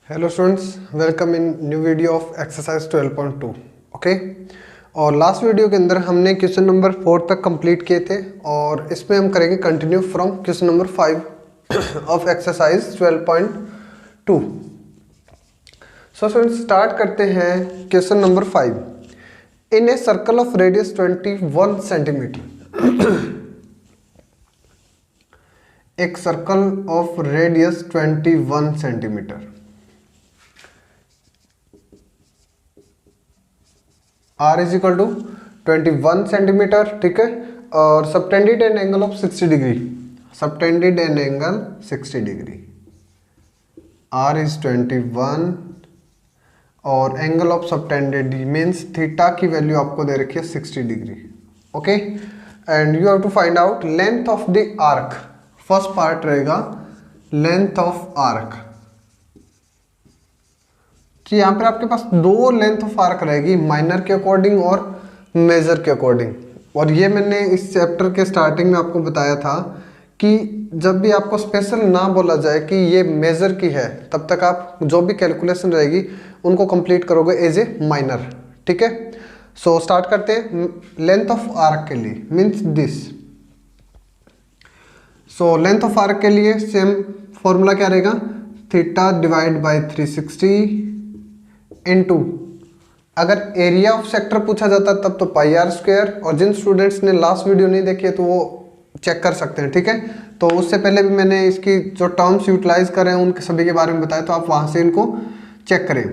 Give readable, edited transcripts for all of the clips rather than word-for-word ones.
Hello students, welcome in new video of exercise 12.2। Okay, और last video के अंदर हमने क्वेश्चन नंबर 4 तक कंप्लीट किए थे और इसमें हम करेंगे continue from question number 5 of exercise 12.2। So students start करते हैं question number 5। In a circle of radius 21 centimetre, एक circle of radius 21 centimetre, R is equal to 21 centimetre, ठीक है, और subtended an angle of 60 degree, subtended an angle 60 degree, R is 21 और angle of subtended means theta की value आपको दे रखी है 60 degree. Okay, and you have to find out length of the arc. First part रहेगा length of arc, कि यहाँ पर आपके पास दो लेंथ ऑफ आर्क रहेगी, माइनर के अकॉर्डिंग और मेजर के अकॉर्डिंग। और ये मैंने इस चैप्टर के स्टार्टिंग में आपको बताया था कि जब भी आपको स्पेशल ना बोला जाए कि ये मेजर की है, तब तक आप जो भी कैलकुलेशन रहेगी उनको कंप्लीट करोगे एज ए माइनर, ठीक है। सो स्टार्ट करते हैं लेंथ ऑफ आर्क के लिए, means this. So length of arc के लिए सेम फॉर्मूला क्या रहेगा, थीटा डिवाइड बाई 360 इनटू, अगर एरिया ऑफ सेक्टर पूछा जाता तब तो पाई आर स्क्वायर। और जिन स्टूडेंट्स ने लास्ट वीडियो नहीं देखी है तो वो चेक कर सकते हैं, ठीक है। तो उससे पहले भी मैंने इसकी जो टर्म्स यूटिलाइज कर रहे हैं उनके सभी के बारे में बताया, तो आप वहां से इनको चेक करें।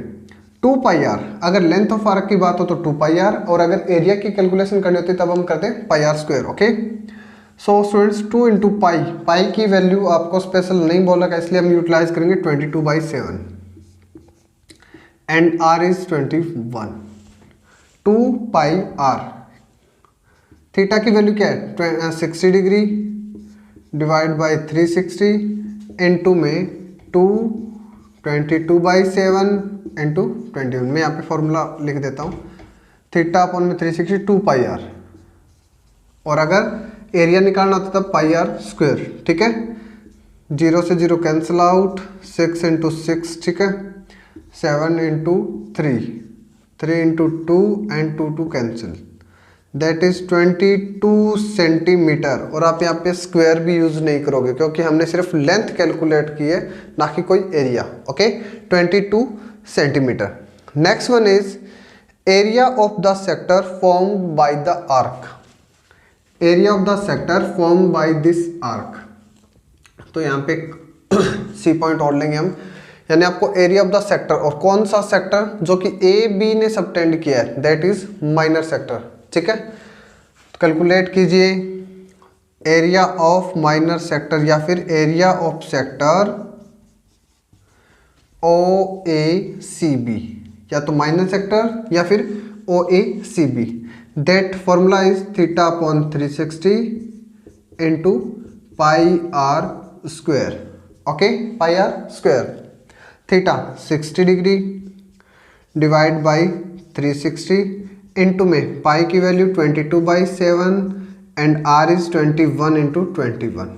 2 पाई आर, अगर लेंथ ऑफ आर्क की बात हो तो 2 पाई आर, और अगर एरिया की कैलकुलेशन करनी होती है तब हम करते हैं pi r square. Okay, so students 2 into pi, pi की वैल्यू आपको स्पेशल नहीं बोला था इसलिए हम यूटिलाइज करेंगे 22/7 and R is 21। 2 pi r, theta की वैल्यू क्या है 60 डिग्री डिवाइड बाई 360 इंटू में 2 22/7 इंटू 21। मैं यहाँ पे फॉर्मूला लिख देता हूँ, थीटा अपॉन में 360 2 पाई आर, और अगर एरिया निकालना होता तब पाई आर स्क्वायर, ठीक है। 0 से 0 कैंसिल आउट, 6 इंटू 6, ठीक है, 7 into 3, 3 into 2 and 2 cancel, that is 22 centimetre. और आप यहाँ पे स्क्वायर भी यूज नहीं करोगे क्योंकि हमने सिर्फ लेंथ कैलकुलेट की है, ना कि कोई area. Okay, 22 centimetre. Next one is area of the sector formed by the arc, area of the sector formed by this arc. तो यहाँ पे सी पॉइंट और लेंगे हम, यानी आपको एरिया ऑफ द सेक्टर, और कौन सा सेक्टर, जो कि ए बी ने सबटेंड किया है, दैट इज माइनर सेक्टर, ठीक है। कैलकुलेट कीजिए एरिया ऑफ माइनर सेक्टर या फिर area of sector O A C B, या तो माइनर सेक्टर या फिर O A C B. That formula is theta upon 360 into pi r square. Okay, pi r square, theta 60 degree divide by 360 into में pi की value 22/7 and r is 21 into 21।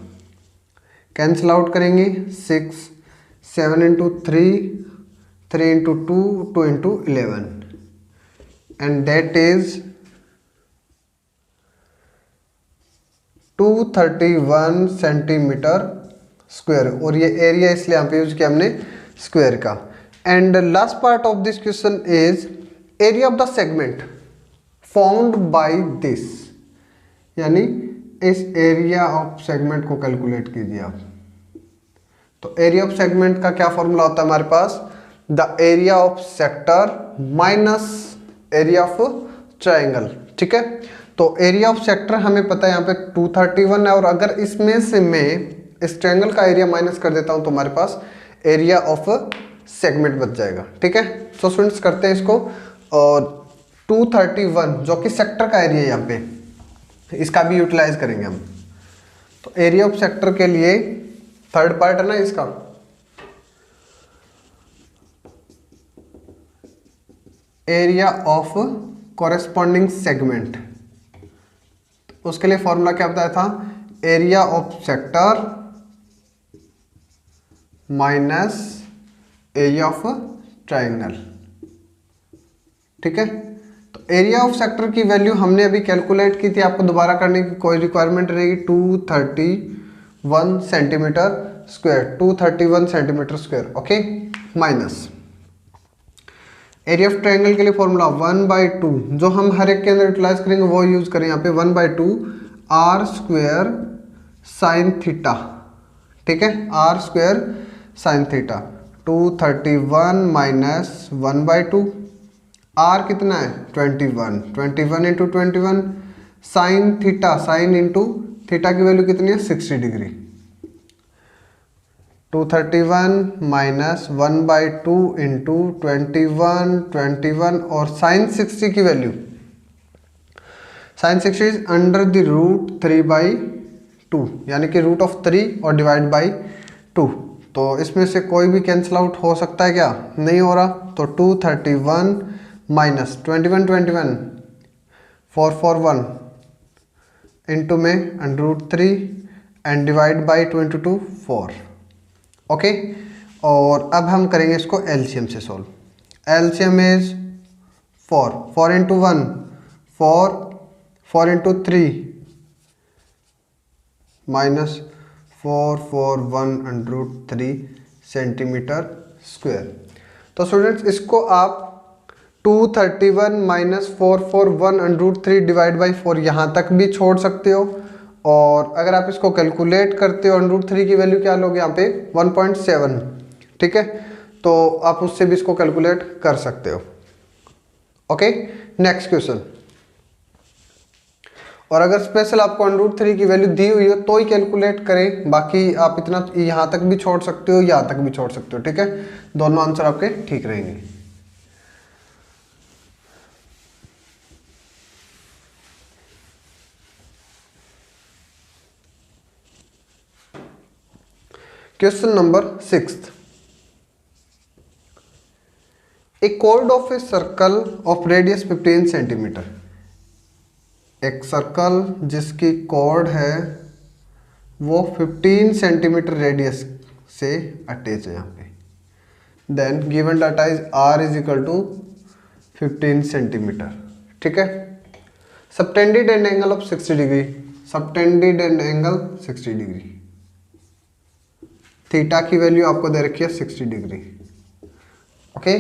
Cancel out करेंगे, 6 7 into 3, 3 into 2, 2 into 11 and that is 231 centimetre square. और ये area इसलिए यहाँ पे use किया हमने स्क्वायर का। And last part of this question is area of the segment found by this, यानी इस एरिया ऑफ सेगमेंट को कैलकुलेट कीजिए आप। तो एरिया ऑफ सेगमेंट का क्या फॉर्मूला होता है हमारे पास, the area of sector minus area of triangle, ठीक है। तो एरिया ऑफ सेक्टर हमें पता है यहाँ पे 231 है, और अगर इसमें से मैं इस ट्रायंगल का एरिया माइनस कर देता हूं तो हमारे पास एरिया ऑफ सेगमेंट बच जाएगा, ठीक है। सो स्टूडेंट्स करते हैं इसको, और 231 जो कि सेक्टर का एरिया यहाँ पे, इसका भी यूटिलाइज करेंगे हम। तो एरिया ऑफ सेक्टर के लिए थर्ड पार्ट है ना इसका, एरिया ऑफ कॉरेस्पॉन्डिंग सेगमेंट, उसके लिए फॉर्मूला क्या बताया था, area of sector minus area of triangle, ठीक है। तो एरिया ऑफ सेक्टर की वैल्यू हमने अभी कैलकुलेट की थी, आपको दोबारा करने की कोई रिक्वायरमेंट रहेगी। 231 centimetre square, 231 centimetre square, okay. Minus area of triangle के लिए फॉर्मूला 1/2, जो हम हर एक के अंदर यूटिलाइज करेंगे वो यूज करें यहाँ पे, 1/2 आर स्क्वायर साइन थीटा, ठीक है, r square sine theta. 231 minus 1/2, r कितना है 21, 21 into 21, sine theta, sine into theta की वैल्यू कितनी है 60 डिग्री। 231 माइनस 1/2 इंटू 21 और साइन 60 की value, sine 60 is under the root 3/2, यानी कि रूट ऑफ 3 और डिवाइड बाई 2। तो इसमें से कोई भी कैंसिल आउट हो सकता है क्या, नहीं हो रहा। तो 231 माइनस 21 441 इंटू में √3 एंड डिवाइड बाई 22 4, ओके। और अब हम करेंगे इसको एलसीएम से solve. LCM is 4 into 1 4 into 3 minus 441 centimetre square. तो स्टूडेंट्स इसको आप 231 माइनस 441 डिवाइड बाई 4 यहाँ तक भी छोड़ सकते हो, और अगर आप इसको कैलकुलेट करते हो √3 की वैल्यू क्या लोगे यहाँ पे 1.7, ठीक है। तो आप उससे भी इसको कैलकुलेट कर सकते हो, ओके। नेक्स्ट क्वेश्चन, और अगर स्पेशल आपको √3 की वैल्यू दी हुई हो तो ही कैलकुलेट करें, बाकी आप इतना यहाँ तक भी छोड़ सकते हो, यहाँ तक भी छोड़ सकते हो, ठीक है। दोनों आंसर आपके ठीक रहेंगे। Question number 6, A chord of A circle of radius 15 centimetre, एक सर्कल जिसकी कॉर्ड है वो 15 सेंटीमीटर रेडियस से अटैच है यहाँ पे, then given data is r is equal to 15 centimetre, ठीक है। Subtended and angle of 60 degree, subtended and angle 60 degree, theta की वैल्यू आपको दे रखी है 60 degree, okay.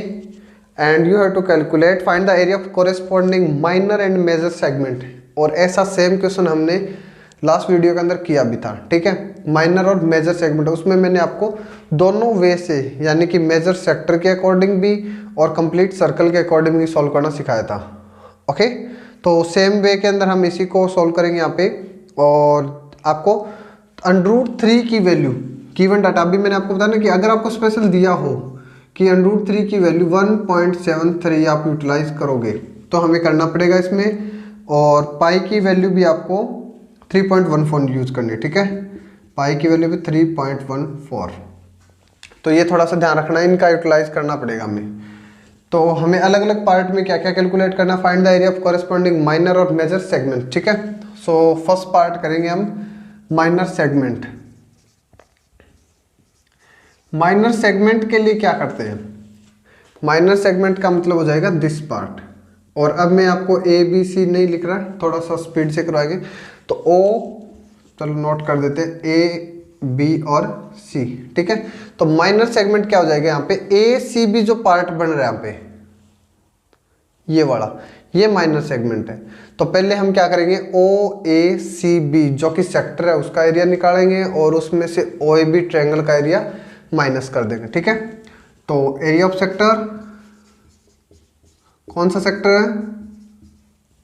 And you have to calculate find the area of corresponding minor and major segment. और ऐसा same question हमने लास्ट वीडियो के अंदर किया भी था, ठीक है। माइनर और मेजर सेगमेंट, उसमें मैंने आपको दोनों वे से, यानी कि मेजर सेक्टर के अकॉर्डिंग भी और कंप्लीट सर्कल के अकॉर्डिंग भी सॉल्व करना सिखाया था, ओके। तो सेम वे के अंदर हम इसी को सॉल्व करेंगे यहाँ पे, और आपको √3 की वैल्यू गिवन डाटा, अभी मैंने आपको बताया ना कि अगर आपको स्पेशल दिया हो कि √3 की वैल्यू 1.73 आप यूटिलाइज करोगे तो हमें करना पड़ेगा इसमें, और पाई की वैल्यू भी आपको 3.14 यूज करनी है, ठीक है। पाई की वैल्यू भी 3.14, तो ये थोड़ा सा ध्यान रखना है, इनका यूटिलाइज करना पड़ेगा हमें। तो हमें अलग अलग पार्ट में क्या क्या कैलकुलेट करना, find the area of corresponding minor और मेजर सेगमेंट, ठीक है। सो फर्स्ट पार्ट करेंगे हम माइनर सेगमेंट। माइनर सेगमेंट के लिए क्या करते हैं, माइनर सेगमेंट का मतलब हो जाएगा दिस पार्ट। और अब मैं आपको ABC नहीं लिख रहा, थोड़ा सा स्पीड से करवाएंगे, तो O चलो नोट कर देते हैं, A B और C, ठीक है। तो माइनर सेगमेंट क्या हो जाएगा यहाँ पे, ACB जो पार्ट बन रहा है यहाँ पे, ये वाला, ये माइनर सेगमेंट है। तो पहले हम क्या करेंगे, OACB जो कि सेक्टर है उसका एरिया निकालेंगे, और उसमें से OAB ट्रायंगल का एरिया माइनस कर देंगे, ठीक है। तो एरिया ऑफ सेक्टर, कौन सा सेक्टर है,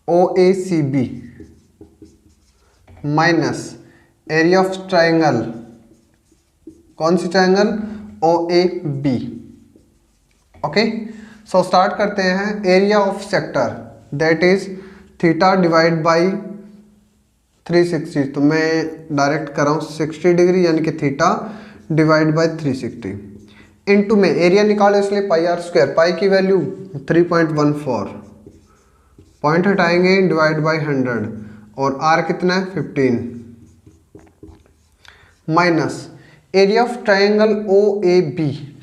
OACB minus area of triangle, कौन सी triangle, OAB, okay. So start करते हैं, area of sector that is theta divide by 360, तो मैं डायरेक्ट कर रहा हूँ 60 डिग्री, यानी कि थीटा डिवाइड बाई 360 इंटू में एरिया निकाले इसलिए πr², पाई की वैल्यू 3.14, पॉइंट हटाएंगे डिवाइड बाई 100, और r कितना है 15, minus area of triangle OAB,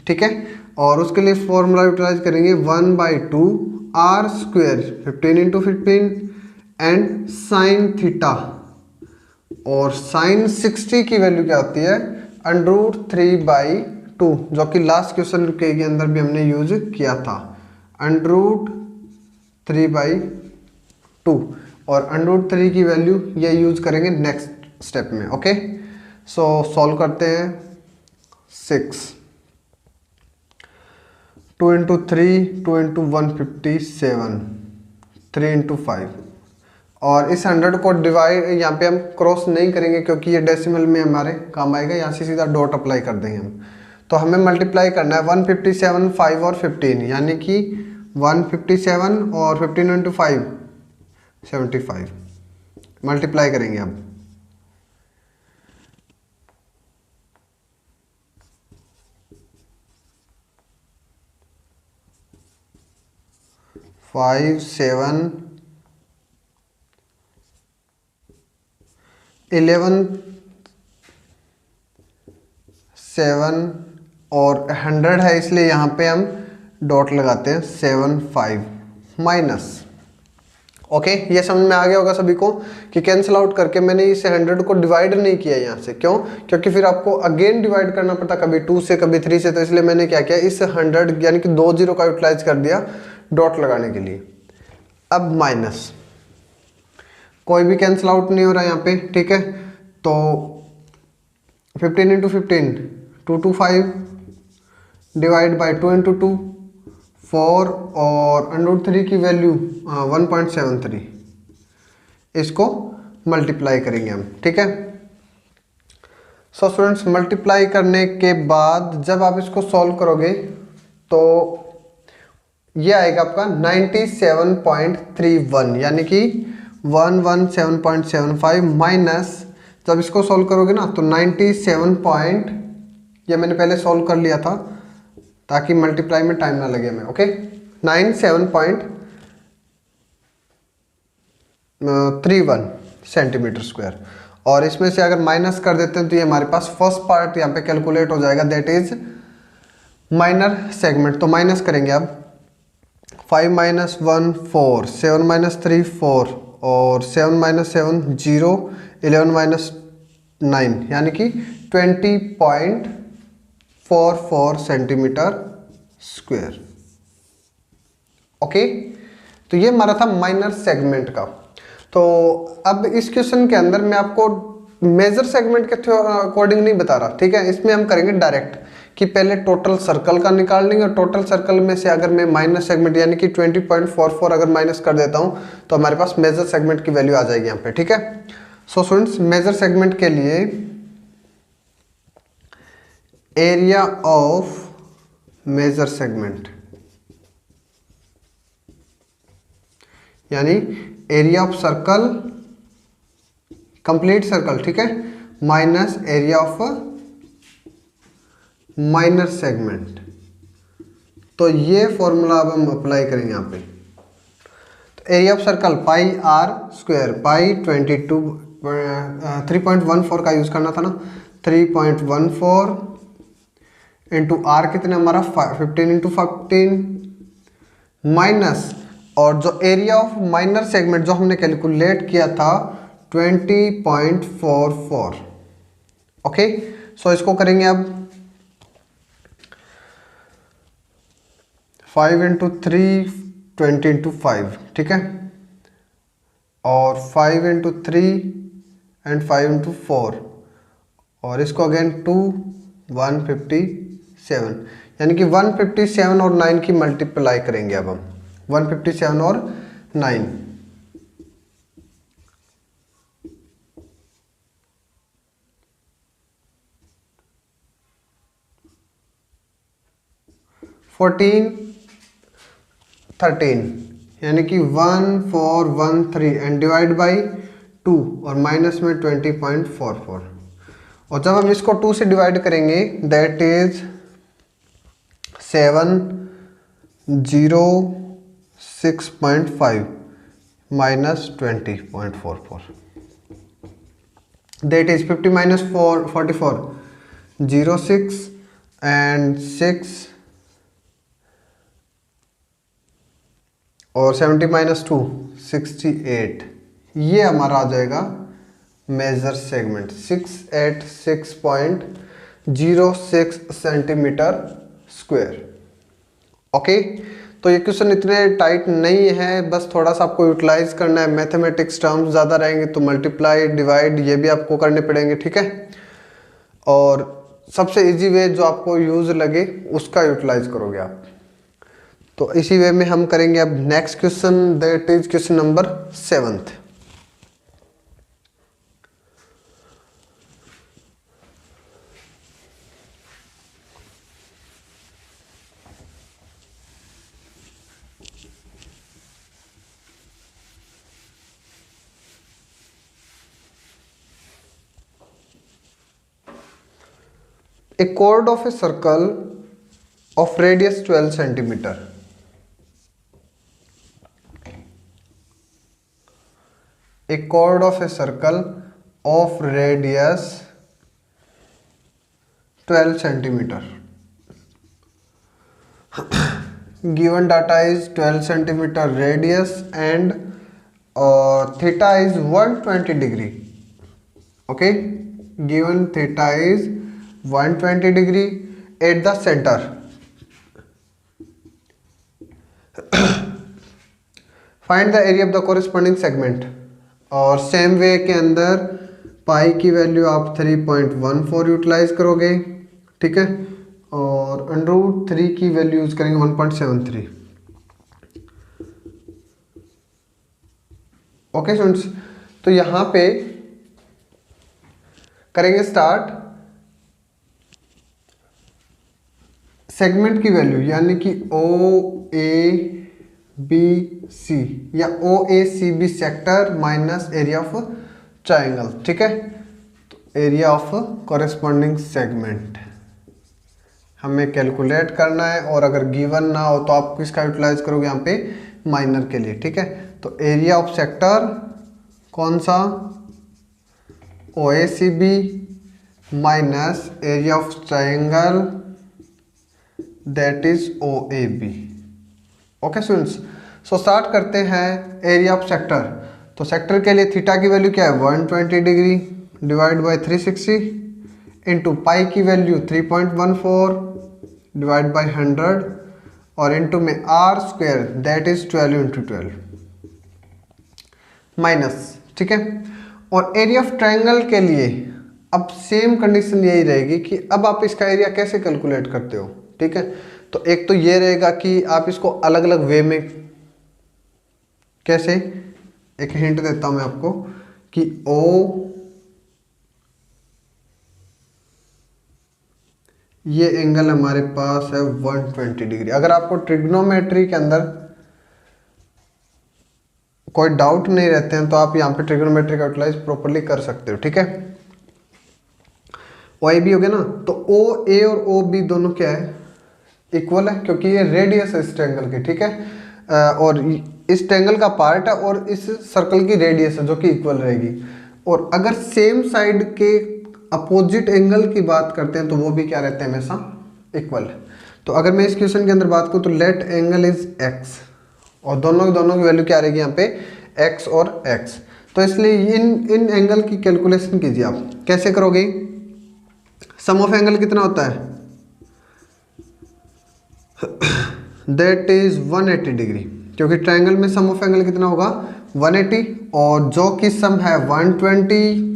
ठीक है। और उसके लिए फॉर्मूला यूटिलाइज करेंगे 1/2 r square 15 into 15 and sine theta, और साइन 60 की वैल्यू क्या होती है √3/2, जो कि लास्ट क्वेश्चन के अंदर भी हमने यूज किया था √3/2, और √3 की वैल्यू ये यूज करेंगे नेक्स्ट स्टेप में। ओके, सो सॉल्व करते हैं। 6 2 इंटू 3 2 इंटू 157 3 इंटू 5, और इस 100 को डिवाइड यहाँ पे हम क्रॉस नहीं करेंगे क्योंकि ये डेसिमल में हमारे काम आएगा, यहाँ से सीधा डॉट अप्लाई कर देंगे हम। तो हमें मल्टीप्लाई करना है 157 5 और 15, यानी कि 157 और 15 इंटू 5 75, मल्टीप्लाई करेंगे अब। फाइव 7 और 100 है, इसलिए यहाँ पे हम डॉट लगाते हैं 75 माइनस। ओके, ये समझ में आ गया होगा सभी को कि कैंसिल आउट करके मैंने इस 100 को डिवाइड नहीं किया यहाँ से। क्यों? क्योंकि फिर आपको अगेन डिवाइड करना पड़ता, कभी 2 से कभी 3 से, तो इसलिए मैंने क्या किया, इस 100 यानी कि 2 0 का यूटिलाइज कर दिया डॉट लगाने के लिए। अब माइनस, कोई भी कैंसिल आउट नहीं हो रहा यहाँ पे, ठीक है। तो 15 इंटू 15 225 डिवाइड बाई 2 इंटू 2 4, और √3 की वैल्यू 1.73, इसको मल्टीप्लाई करेंगे हम, ठीक है। सो स्टूडेंट्स, मल्टीप्लाई करने के बाद जब आप इसको सॉल्व करोगे तो ये आएगा आपका 97.31, यानी कि 117.75 माइनस, जब इसको सॉल्व करोगे ना तो 97 ये मैंने पहले सॉल्व कर लिया था ताकि मल्टीप्लाई में टाइम ना लगे हमें। ओके, 97.31 सेंटीमीटर स्क्वायर, और इसमें से अगर माइनस कर देते हैं तो ये हमारे पास फर्स्ट पार्ट यहाँ पे कैलकुलेट हो जाएगा, दैट इज माइनर सेगमेंट। तो माइनस करेंगे अब 5 - 1 4 7 - 3 4 और 7 - 7 0 11 - 9, यानी कि 20.44 सेंटीमीटर स्क्वायर। ओके, तो ये हमारा था माइनर सेगमेंट का। तो अब इस क्वेश्चन के अंदर मैं आपको मेजर सेगमेंट के अकॉर्डिंग नहीं बता रहा, ठीक है। इसमें हम करेंगे डायरेक्ट कि पहले टोटल सर्कल का निकाल लेंगे, और टोटल सर्कल में से अगर मैं माइनर सेगमेंट यानी कि 20.44 अगर माइनस कर देता हूं तो हमारे पास मेजर सेगमेंट की वैल्यू आ जाएगी यहाँ पे, ठीक है। सो स्टूडेंट्स, मेजर सेगमेंट के लिए एरिया ऑफ मेजर सेगमेंट यानी area of circle, complete circle, ठीक है, minus area of minor segment. तो ये फॉर्मूला अब हम अप्लाई करेंगे यहाँ पे। तो area of circle pi r square, pi 3.14 का यूज करना था ना, 3.14 इंटू आर कितना हमारा 15 इंटू 15 माइनस, और जो एरिया ऑफ माइनर सेगमेंट जो हमने कैलकुलेट किया था 20.44। ओके, सो इसको करेंगे अब 5 इंटू 3 20 इंटू 5, ठीक है, और 5 इंटू 3 एंड 5 इंटू 4, और इसको अगेन 2 157, यानी कि 157 और 9 की मल्टीप्लाई करेंगे अब हम, 157 और 9। फोर्टीन 13, यानी कि 1413 एंड डिवाइड बाई 2, और माइनस में 20.44, और जब हम इसको 2 से डिवाइड करेंगे that is 706.5 minus 20.44, that is 50 - 4 44 06 and 6 और 70 माइनस 2 68, ये हमारा आ जाएगा major segment 686.06 centimetre square. Okay, तो ये क्वेश्चन इतने टाइट नहीं है, बस थोड़ा सा आपको यूटिलाइज करना है। मैथमेटिक्स टर्म्स ज़्यादा रहेंगे तो मल्टीप्लाई डिवाइड ये भी आपको करने पड़ेंगे, ठीक है। और सबसे इजी वे जो आपको यूज लगे उसका यूटिलाइज करोगे आप। तो इसी वे में हम करेंगे अब next question, that is question number 7th। A chord of a circle of radius 12 centimeter. A chord of a circle of radius 12 centimeter. Given data is 12 centimeter radius and theta is 120 degree. Okay, given theta is 120 degree at the center. Find the area of the corresponding segment. और same way के अंदर पाई की value आप 3.14 utilise करोगे, ठीक है, और √3 की वैल्यू यूज करेंगे 1.73। ओके स्टूडेंट्स, तो यहाँ पे करेंगे स्टार्ट सेगमेंट की वैल्यू, यानी कि OABC या OACB sector minus area of triangle, ठीक है। तो एरिया ऑफ कॉरेस्पॉन्डिंग सेगमेंट हमें कैलकुलेट करना है, और अगर गिवन ना हो तो आप किसका यूटिलाइज करोगे यहाँ पे, माइनर के लिए, ठीक है। तो एरिया ऑफ सेक्टर कौन सा, OACB minus area of triangle that is OAB। Okay students, so start करते हैं एरिया ऑफ सेक्टर। तो सेक्टर के लिए थीटा की वैल्यू क्या है, 120 degree divide by 360 into pi की वैल्यू 3.14 डिवाइड बाय 100 और इंटू में r square that is 12 into 12 minus, ठीक है। और एरिया ऑफ ट्राइंगल के लिए अब सेम कंडीशन यही रहेगी कि अब आप इसका एरिया कैसे कैलकुलेट करते हो, ठीक है। तो एक तो ये रहेगा कि आप इसको अलग अलग वे में कैसे, एक हिंट देता हूं मैं आपको कि O ये एंगल हमारे पास है 120 डिग्री। अगर आपको ट्रिग्नोमेट्री के अंदर कोई डाउट नहीं रहते हैं तो आप यहाँ पे ट्रिग्नोमेट्री का यूटिलाइज प्रॉपर्ली कर सकते हो, ठीक है। OAB हो गया ना, तो OA और OB दोनों क्या है, इक्वल है, क्योंकि ये रेडियस है इस ट्रायंगल की, ठीक है। और इस ट्रायंगल का पार्ट है और इस सर्कल की रेडियस है जो कि इक्वल रहेगी। और अगर सेम साइड के अपोजिट एंगल की बात करते हैं तो वो भी क्या रहते हैं, हमेशा इक्वल। तो अगर मैं इस क्वेश्चन के अंदर बात करूँ तो लेट एंगल इज x, और दोनों की वैल्यू क्या रहेगी यहाँ पे, x और x। तो इसलिए इन एंगल की कैलकुलेशन कीजिए। आप कैसे करोगे, सम ऑफ एंगल कितना होता है, दैट इज 180 डिग्री, क्योंकि ट्रायंगल में सम ऑफ एंगल कितना होगा 180, और जो कि सम है 120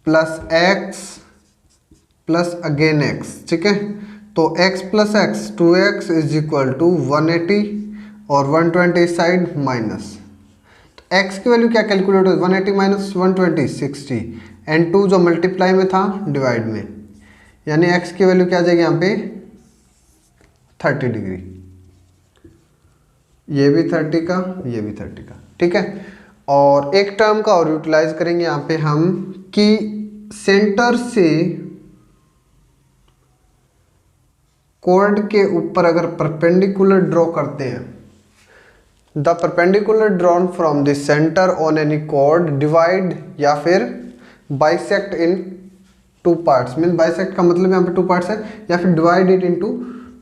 plus x plus again x, ठीक है। तो x plus x 2x is equal to 180 और 120 साइड माइनस। तो x की वैल्यू क्या कैलकुलेट हो, 180 माइनस 120 60 एंड 2 जो मल्टीप्लाई में था डिवाइड में, यानी x की वैल्यू क्या आ जाएगी यहाँ पे 30 डिग्री, ये भी 30 का, ये भी 30 का, ठीक है। और एक टर्म का और यूटिलाइज करेंगे यहाँ पे हम कि सेंटर से कॉर्ड के ऊपर अगर परपेंडिकुलर ड्रॉ करते हैं, the perpendicular drawn from the centre on any chord divide या फिर bisect in 2 parts, mean bisect का मतलब यहाँ पे 2 पार्ट्स है, या फिर divide it into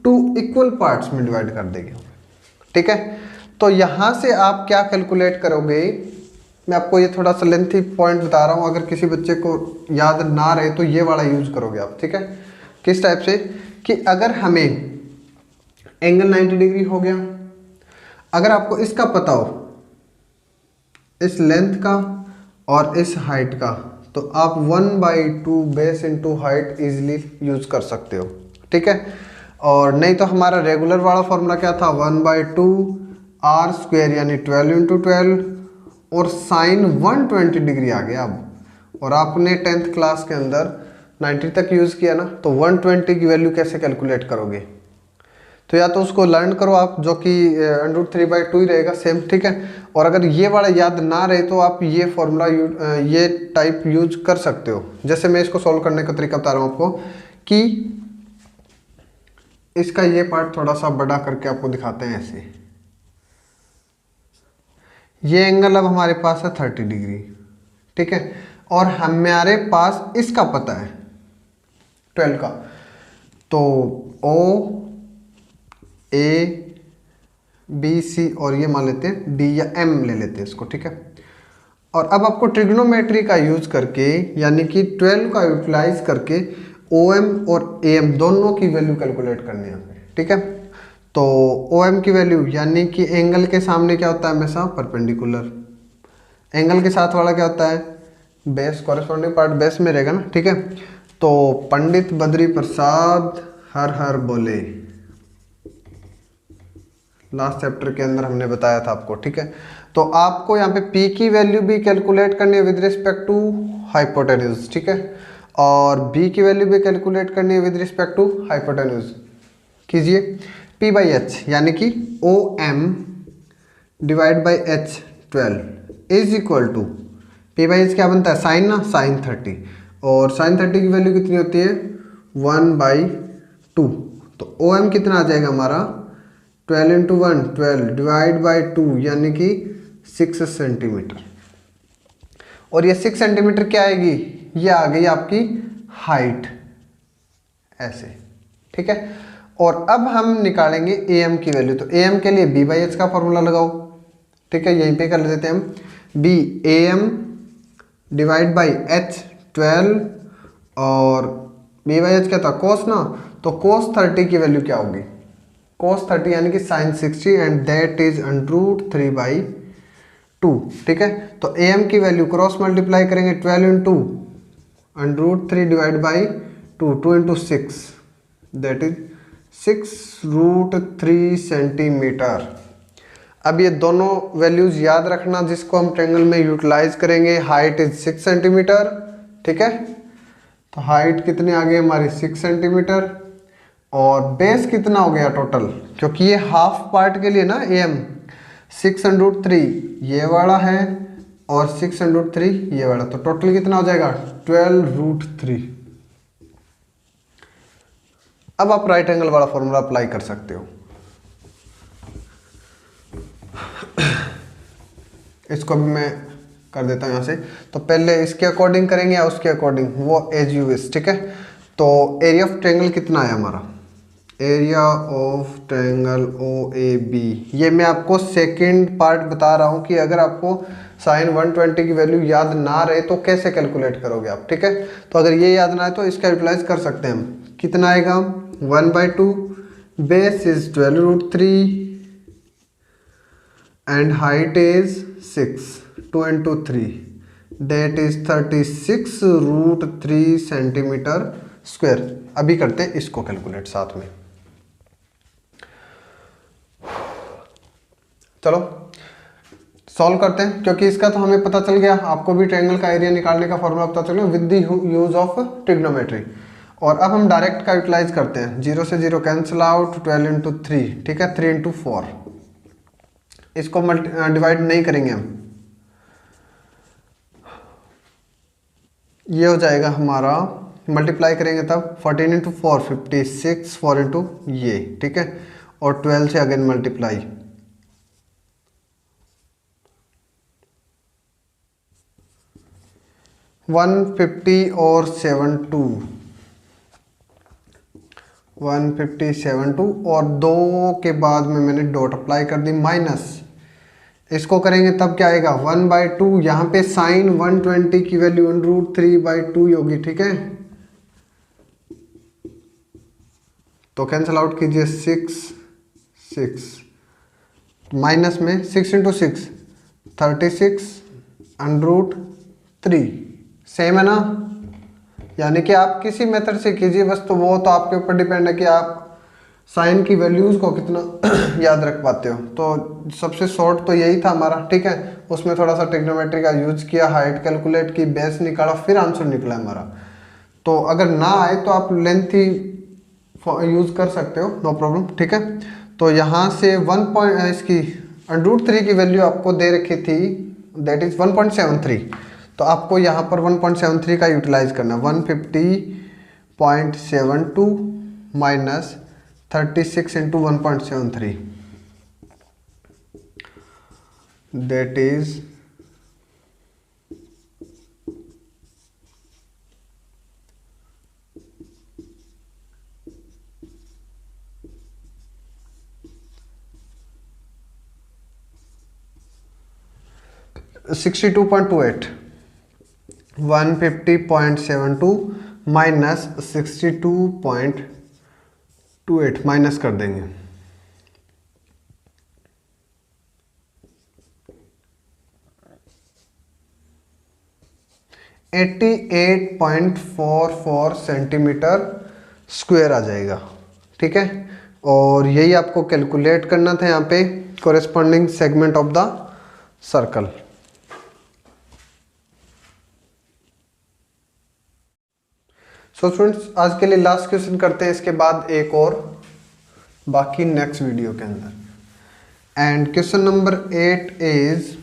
2 equal parts में डिवाइड कर देंगे, ठीक है। तो यहाँ से आप क्या कैलकुलेट करोगे, मैं आपको ये थोड़ा सा लेंथी पॉइंट बता रहा हूँ, अगर किसी बच्चे को याद ना रहे तो ये वाला यूज करोगे आप, ठीक है। किस टाइप से कि अगर हमें एंगल 90 डिग्री हो गया, अगर आपको इसका पता हो, इस लेंथ का और इस हाइट का, तो आप 1/2 base into height easily use कर सकते हो, ठीक है। और नहीं तो हमारा रेगुलर वाला फॉर्मूला क्या था, 1/2 आर स्क्वायर यानी 12 इंटू 12, और साइन 120 डिग्री आ गया अब। और आपने 10th क्लास के अंदर 90 तक यूज़ किया ना, तो 120 की वैल्यू कैसे कैलकुलेट करोगे, तो या तो उसको लर्न करो आप, जो कि √3/2 ही रहेगा सेम, ठीक है। और अगर ये वाला याद ना रहे तो आप ये फॉर्मूला ये टाइप यूज कर सकते हो। जैसे मैं इसको सॉल्व करने का तरीका बता रहा हूँ आपको, कि इसका ये पार्ट थोड़ा सा बड़ा करके आपको दिखाते हैं ऐसे। ये एंगल अब हमारे पास है 30 डिग्री, ठीक है, और हमारे पास इसका पता है 12 का, तो ओ ए बी सी और ये मान लेते हैं डी या एम ले लेते हैं इसको, ठीक है। और अब आपको ट्रिग्नोमेट्री का यूज करके यानी कि 12 का यूटिलाइज करके ओ एम और ए एम दोनों की वैल्यू कैलकुलेट करनी है, ठीक है। तो ओ एम की वैल्यू यानी कि एंगल के सामने क्या होता है हमेशा परपेंडिकुलर, एंगल के साथ वाला क्या होता है बेस, कॉरेस्पॉन्डिंग पार्ट बेस में रहेगा ना, ठीक है। तो पंडित बद्री प्रसाद हर हर बोले, लास्ट चैप्टर के अंदर हमने बताया था आपको, ठीक है। तो आपको यहाँ पे P की वैल्यू भी कैलकुलेट करनी है विद रिस्पेक्ट टू हाइपोटेन्यूज, ठीक है, और B की वैल्यू भी कैलकुलेट करनी है विद रिस्पेक्ट टू हाइपोटेन्यूज। कीजिए P/H यानी कि OM divide by H12 is equal to P/H क्या बनता है साइन ना, साइन 30, और साइन 30 की वैल्यू कितनी होती है 1/2, तो OM कितना आ जाएगा हमारा 12 इंटू 1 12 डिवाइड बाई 2 यानी कि 6 सेंटीमीटर। और ये 6 सेंटीमीटर क्या आएगी, ये आ गई आपकी हाइट ऐसे, ठीक है। और अब हम निकालेंगे ए एम की वैल्यू, तो ए एम के लिए B/H का फॉर्मूला लगाओ, ठीक है, यहीं पे कर देते हैं हम B AM divide by H12, और B/H क्या था कोस ना, तो कोस 30 की वैल्यू क्या होगी cos 30 यानी कि sin 60 एंड दैट इज √3/2, ठीक है। तो am की वैल्यू क्रॉस मल्टीप्लाई करेंगे 12 into √3 divide by 2 into 6 that is 6√3 centimetre. अब ये दोनों वैल्यूज याद रखना जिसको हम ट्रायंगल में यूटिलाइज करेंगे। हाइट इज 6 सेंटीमीटर, ठीक है, तो हाइट कितनी आ गई हमारी 6 सेंटीमीटर, और बेस कितना हो गया टोटल, क्योंकि ये हाफ पार्ट के लिए ना एम 6√3 ये वाला है और 6√3 ये वाला, तो टोटल कितना हो जाएगा 12√3। अब आप राइट एंगल वाला फॉर्मूला अप्लाई कर सकते हो। इसको भी मैं कर देता हूं यहां से, तो पहले इसके अकॉर्डिंग करेंगे या उसके अकॉर्डिंग, वो एज यू विश, ठीक है। तो एरिया ऑफ ट्रायंगल कितना आया हमारा, एरिया ऑफ ट्रायंगल OAB, ये मैं आपको सेकंड पार्ट बता रहा हूँ कि अगर आपको साइन 120 की वैल्यू याद ना रहे तो कैसे कैलकुलेट करोगे आप, ठीक है। तो अगर ये याद ना आए तो इसका यूटिलाइज कर सकते हैं हम, कितना आएगा 1/2, base is 12√3 and height is 6, 2 into 3 that is 36√3 centimetre square. अभी करते हैं इसको कैलकुलेट साथ में, चलो सॉल्व करते हैं, क्योंकि इसका तो हमें पता चल गया, आपको भी ट्रायंगल का एरिया निकालने का फॉर्मूला पता चल गया with the use of trigonometry. और अब हम डायरेक्ट का यूटिलाइज करते हैं, 0 से 0 कैंसिल आउट, 12 इंटू 3, ठीक है, 3 इंटू 4, इसको डिवाइड नहीं करेंगे हम, ये हो जाएगा हमारा, मल्टीप्लाई करेंगे तब 14 इंटू 4 56, 4 इंटू ये, ठीक है, और 12 से अगेन मल्टीप्लाई, 150 और 72, 150 72, और 2 के बाद में मैंने डॉट अप्लाई कर दी, माइनस इसको करेंगे तब क्या आएगा 1/2, यहाँ पे साइन 120 की वैल्यू √3/2 होगी, ठीक है। तो कैंसल आउट कीजिए, 6 माइनस में 6 × 6 36 √3, सेम है ना। यानी कि आप किसी मेथड से कीजिए बस, तो वो तो आपके ऊपर डिपेंड है कि आप साइन की वैल्यूज को कितना याद रख पाते हो। तो सबसे शॉर्ट तो यही था हमारा, ठीक है। उसमें थोड़ा सा ट्रिग्नोमेट्री का यूज किया, हाइट कैलकुलेट की, बेस निकाला, फिर आंसर निकला हमारा। तो अगर ना आए तो आप लेंथ ही यूज कर सकते हो, नो प्रॉब्लम, ठीक है। तो यहाँ से इसकी √3 की वैल्यू आपको दे रखी थी, दैट इज 1.73। तो आपको यहाँ पर 1.73 का यूटिलाइज करना, 150.72 minus 36 × 1.73, that is 62.28। 150.72 minus 62.28 minus कर देंगे, (88.44 सेंटीमीटर स्क्वायर आ जाएगा, ठीक है। और यही आपको कैलकुलेट करना था यहाँ पे, corresponding segment of the circle. So students, आज के लिए लास्ट क्वेश्चन करते हैं, इसके बाद एक और बाकी नेक्स्ट वीडियो के अंदर। And question number 8 is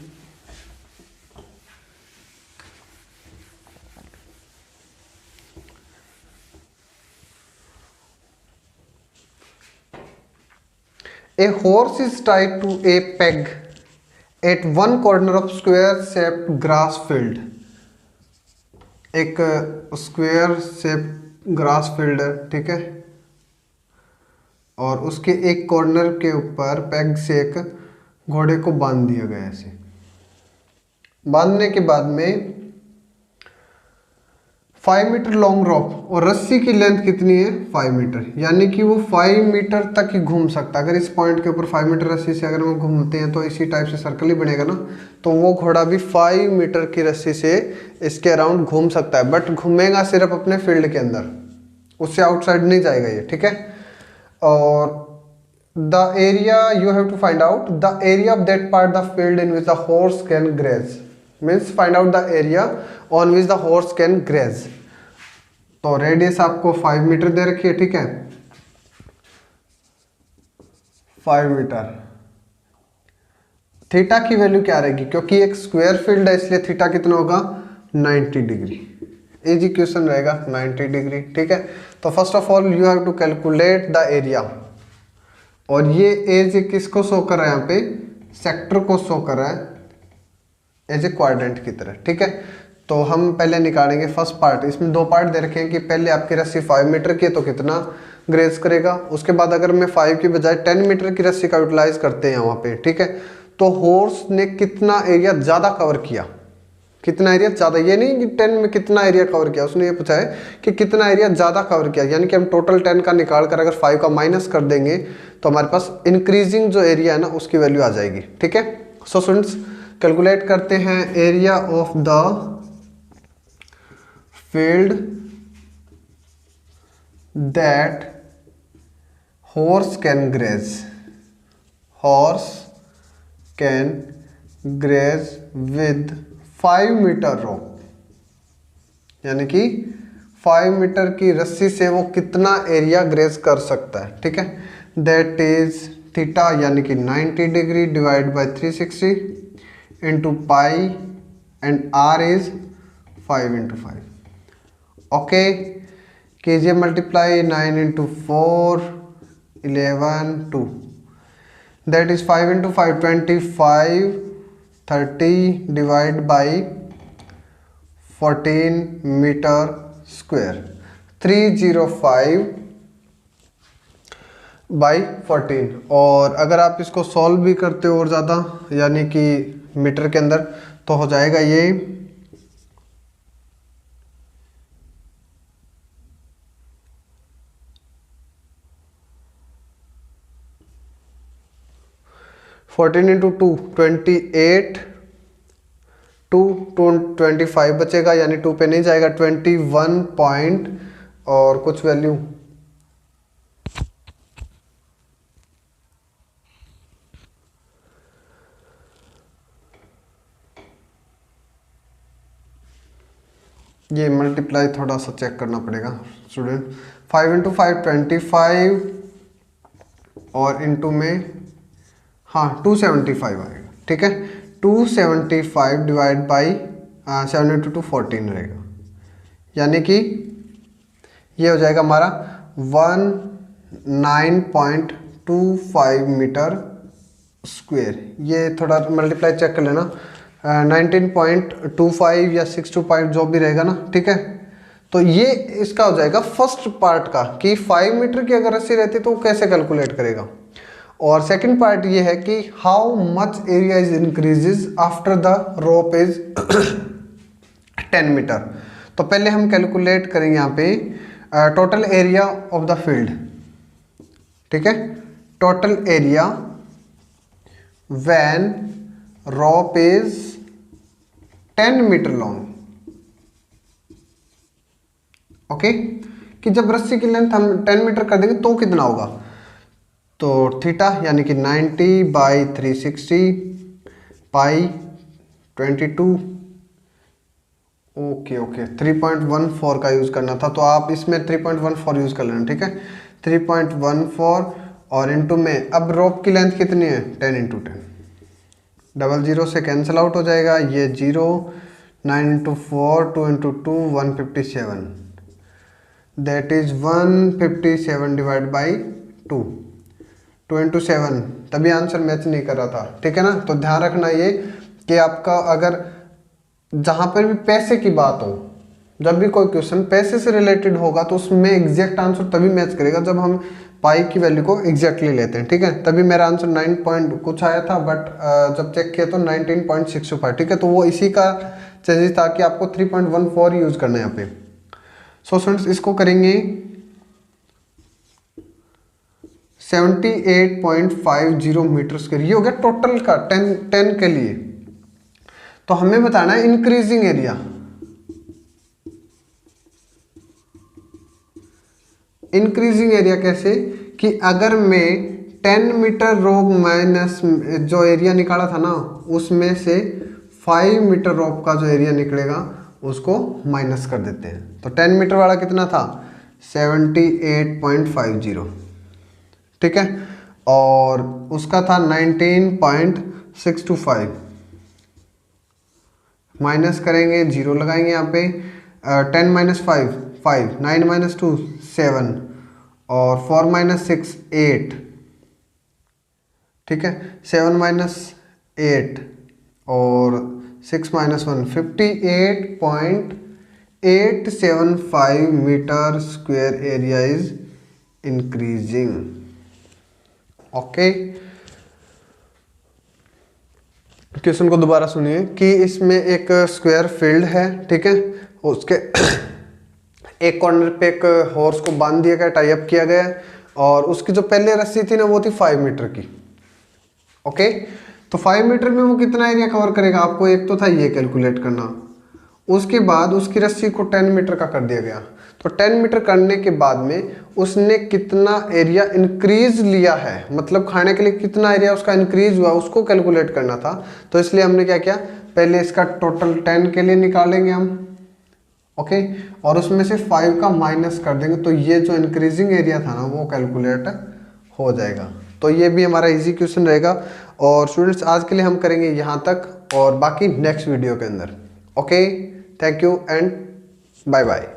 a horse is tied to a peg at one corner of square shaped grass field। एक स्क्वायर शेप ग्रास फील्ड है, ठीक है, और उसके एक कॉर्नर के ऊपर पैग से एक घोड़े को बांध दिया गया। ऐसे बांधने के बाद में 5 मीटर लॉन्ग रोप, और रस्सी की लेंथ कितनी है 5 मीटर, यानी कि वो 5 मीटर तक ही घूम सकता है। अगर इस पॉइंट के ऊपर 5 मीटर रस्सी से अगर हम घूमते हैं तो इसी टाइप से सर्कल ही बनेगा ना। तो वो घोड़ा भी 5 मीटर की रस्सी से इसके अराउंड घूम सकता है, बट घूमेगा सिर्फ अपने फील्ड के अंदर, उससे आउटसाइड नहीं जाएगा ये, ठीक है। और the area you have to find out the area of that part the field in which the horse can graze, means find out the area on which the horse can graze. तो radius आपको 5 metre दे रखी है, ठीक है, 5 metre. Theta की value क्या रहेगी, क्योंकि एक स्क्वायर फील्ड है इसलिए थीटा कितना होगा 90 डिग्री। इजी क्वेश्चन रहेगा, 90 डिग्री, ठीक है। तो first of all you have to calculate the area, और ये एज किसको शो कर रहा है, यहाँ पे सेक्टर को शो कर रहा है एज ए क्वाड्रेंट की तरह, ठीक है। तो हम पहले निकालेंगे फर्स्ट पार्ट। इसमें 2 पार्ट दे रखे हैं कि पहले आपकी रस्सी 5 मीटर की है तो कितना ग्रेज करेगा, उसके बाद अगर मैं 5 की बजाय 10 मीटर की रस्सी का यूटिलाइज करते हैं यहाँ पे, ठीक है, तो हॉर्स ने कितना एरिया ज़्यादा कवर किया, कितना एरिया ज़्यादा, ये नहीं कि 10 में कितना एरिया कवर किया, उसने ये पूछा है कि कितना एरिया ज़्यादा कवर किया। यानी कि हम टोटल 10 का निकाल कर अगर 5 का माइनस कर देंगे तो हमारे पास इंक्रीजिंग जो एरिया है ना उसकी वैल्यू आ जाएगी, ठीक है। सो स्टूडेंट्स, कैलकुलेट करते हैं area of the field that horse can graze, horse can graze with 5 metre rope, यानी कि 5 मीटर की रस्सी से वो कितना एरिया ग्रेज कर सकता है, ठीक है। दैट इज थीटा यानी कि 90 degree divide by 360 into pi, and r is 5 × 5। ओके, कीजिए multiply, 9 × 4 11 2, that is 5 × 5 25 30 divide by 14 metre square, 305 by 14। और अगर आप इसको सॉल्व भी करते हो और ज़्यादा यानी कि मीटर के अंदर, तो हो जाएगा ये 14 इंटू 2 28, 25 बचेगा, यानी 2 पे नहीं जाएगा, 21 पॉइंट और कुछ वैल्यू, ये मल्टीप्लाई थोड़ा सा चेक करना पड़ेगा स्टूडेंट। 5 इंटू 5 25 और इंटू में हाँ 275 आएगा, ठीक है। 275 डिवाइड बाई 7 इंटू 2 14 रहेगा, यानी कि ये हो जाएगा हमारा 19.25 मीटर स्क्वायर। ये थोड़ा मल्टीप्लाई चेक कर लेना, 19.25 या 625 जो भी रहेगा ना, ठीक है। तो ये इसका हो जाएगा फर्स्ट पार्ट का कि 5 मीटर की अगर रस्सी रहती तो वो कैसे कैलकुलेट करेगा। और सेकंड पार्ट ये है कि how much area is increases after the rope is 10 metre. तो पहले हम कैलकुलेट करेंगे यहाँ पे total area of the field, ठीक है। Total area when rope is 10 metre long, okay. कि जब रस्सी की लेंथ हम 10 मीटर कर देंगे तो कितना होगा, तो थीटा यानी कि 90/360 पाई 22, ओके 3.14 का यूज़ करना था, तो आप इसमें 3.14 यूज़ कर लेना, ठीक है। 3.14 और इंटू में, अब रोप की लेंथ कितनी है 10 इंटू 10, 00 से कैंसिल आउट हो जाएगा, ये 0, 9 into 4 2 into 2 157, that is 157 divide by 2 into 7, तभी आंसर मैच नहीं कर रहा था, ठीक है ना। तो ध्यान रखना ये कि आपका अगर जहाँ पर भी पैसे की बात हो, जब भी कोई क्वेश्चन पैसे से रिलेटेड होगा तो उसमें एग्जैक्ट आंसर तभी मैच करेगा जब हम पाई की वैल्यू को एग्जैक्टली लेते हैं, ठीक है। तभी मेरा आंसर 9 पॉइंट कुछ आया था, बट जब चेक किया तो 19.625, ठीक है। तो वो इसी का चेंजेस था कि आपको 3.14 यूज़ करना है यहाँ पे। सो स्टूडेंट्स इसको करेंगे 78.50 मीटर स्क्वायर, ये हो गया टोटल का 10 के लिए। तो हमें बताना है इंक्रीजिंग एरिया। इंक्रीजिंग एरिया कैसे, कि अगर मैं 10 मीटर रोप माइनस जो एरिया निकाला था ना, उसमें से 5 मीटर रोप का जो एरिया निकलेगा उसको माइनस कर देते हैं। तो 10 मीटर वाला कितना था 78.50, ठीक है। और उसका था 19.625, माइनस करेंगे, 0 लगाएंगे यहाँ पे, 10 माइनस 5 5, 9 माइनस 2 7, और 4 माइनस 6 8, ठीक है। 7 माइनस 8 और 6 minus 1 58.875 metre square area is increasing, okay. Question को दोबारा सुनिए कि इसमें एक स्क्वायर फील्ड है, ठीक है। उसके एक कॉर्नर पे एक हॉर्स को बांध दिया गया, टाई अप किया गया, और उसकी जो पहले रस्सी थी ना वो थी 5 मीटर की, ओके। तो 5 मीटर में वो कितना एरिया कवर करेगा, आपको एक तो था ये कैलकुलेट करना। उसके बाद उसकी रस्सी को 10 मीटर का कर दिया गया, तो 10 मीटर करने के बाद में उसने कितना एरिया इंक्रीज लिया है, मतलब खाने के लिए कितना एरिया उसका इंक्रीज हुआ उसको कैलकुलेट करना था। तो इसलिए हमने क्या किया, पहले इसका टोटल 10 के लिए निकालेंगे हम, ओके, और उसमें से 5 का माइनस कर देंगे, तो ये जो इंक्रीजिंग एरिया था ना वो कैलकुलेट हो जाएगा। तो ये भी हमारा इजी क्वेश्चन रहेगा। और स्टूडेंट्स आज के लिए हम करेंगे यहाँ तक, और बाकी नेक्स्ट वीडियो के अंदर, okay. Thank you and bye bye.